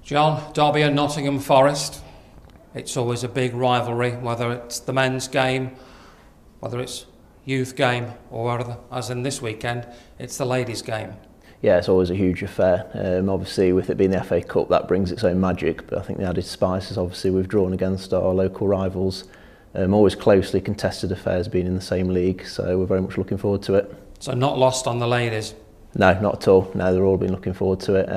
John, Derby and Nottingham Forest. It's always a big rivalry, whether it's the men's game, whether it's youth game, or whether, as in this weekend, it's the ladies' game. Yeah, it's always a huge affair. Obviously, with it being the FA Cup, that brings its own magic. But I think the added spice is obviously we've drawn against our local rivals. Always closely contested affairs, being in the same league. So we're very much looking forward to it. So not lost on the ladies? No, not at all. No, they've all been looking forward to it.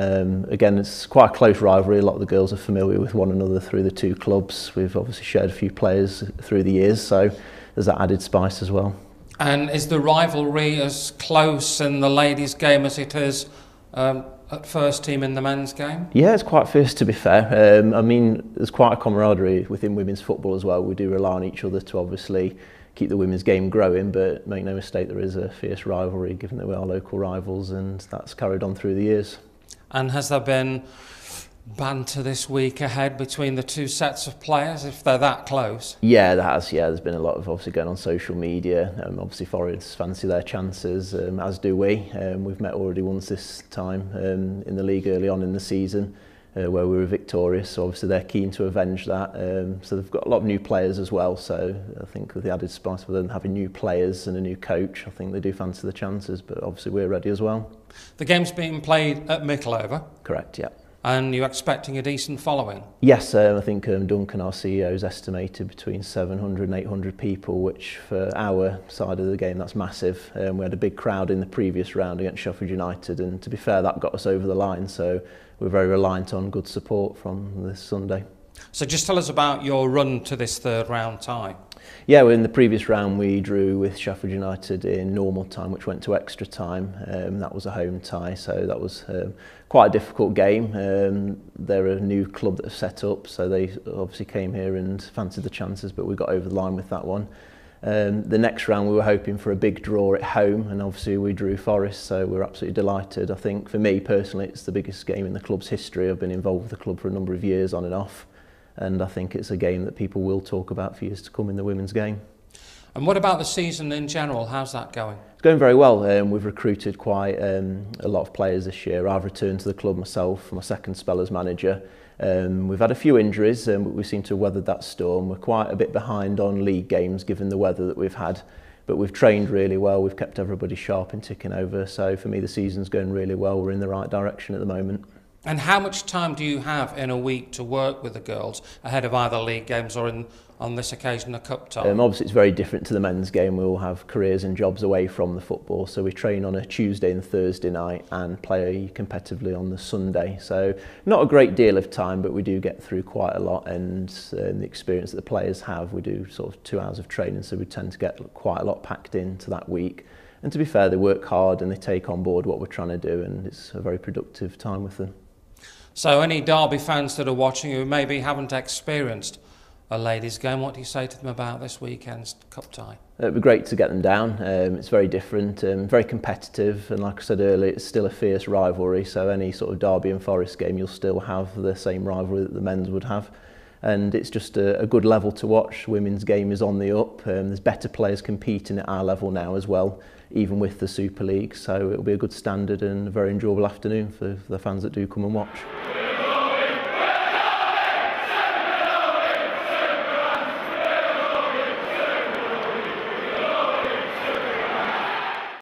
Again, it's quite a close rivalry. A lot of the girls are familiar with one another through the two clubs. We've obviously shared a few players through the years, so there's that added spice as well. And is the rivalry as close in the ladies' game as it is at first team in the men's game? Yeah, it's quite fierce, to be fair. I mean, there's quite a camaraderie within women's football as well. We do rely on each other to obviously keep the women's game growing, but make no mistake, there is a fierce rivalry given that we are local rivals, and that's carried on through the years. And has there been banter this week ahead between the two sets of players, if they're that close? Yeah, there has. Yeah, there's been a lot of obviously going on social media. Obviously, Forest fancy their chances, as do we. We've met already once this time in the league early on in the season, where we were victorious. So obviously they're keen to avenge that. So they've got a lot of new players as well. So I think with the added spice of them having new players and a new coach, I think they do fancy the chances. But obviously we're ready as well. The game's being played at Mickleover. Correct. Yeah. And you're expecting a decent following? Yes, I think Duncan, our CEO, has estimated between 700 and 800 people, which for our side of the game, that's massive. We had a big crowd in the previous round against Sheffield United, and to be fair, that got us over the line. So we're very reliant on good support from this Sunday. So just tell us about your run to this third round tie. Yeah, well, in the previous round we drew with Sheffield United in normal time, which went to extra time. That was a home tie, so that was quite a difficult game. They're a new club that have set up, so they obviously came here and fancied the chances, but we got over the line with that one. The next round we were hoping for a big draw at home, and obviously we drew Forest, so we're absolutely delighted. I think for me personally it's the biggest game in the club's history. I've been involved with the club for a number of years on and off, and I think it's a game that people will talk about for years to come in the women's game. And what about the season in general? How's that going? It's going very well. We've recruited quite a lot of players this year. I've returned to the club myself for my second spell as manager. We've had a few injuries, but we seem to have weathered that storm. We're quite a bit behind on league games given the weather that we've had, but we've trained really well. We've kept everybody sharp and ticking over. So for me, the season's going really well. We're in the right direction at the moment. And how much time do you have in a week to work with the girls ahead of either league games or on this occasion a cup tie? Obviously it's very different to the men's game. We all have careers and jobs away from the football, so we train on a Tuesday and Thursday night and play competitively on the Sunday. So not a great deal of time, but we do get through quite a lot, and the experience that the players have, we do sort of 2 hours of training, so we tend to get quite a lot packed into that week. And to be fair, they work hard and they take on board what we're trying to do, and it's a very productive time with them. So any Derby fans that are watching who maybe haven't experienced a ladies' game, what do you say to them about this weekend's cup tie? It'd be great to get them down. It's very different, very competitive, and like I said earlier, it's still a fierce rivalry, so any sort of Derby and Forest game you'll still have the same rivalry that the men's would have. And it's just a good level to watch. Women's game is on the up. There's better players competing at our level now as well, even with the Super League. So it'll be a good standard and a very enjoyable afternoon for the fans that do come and watch.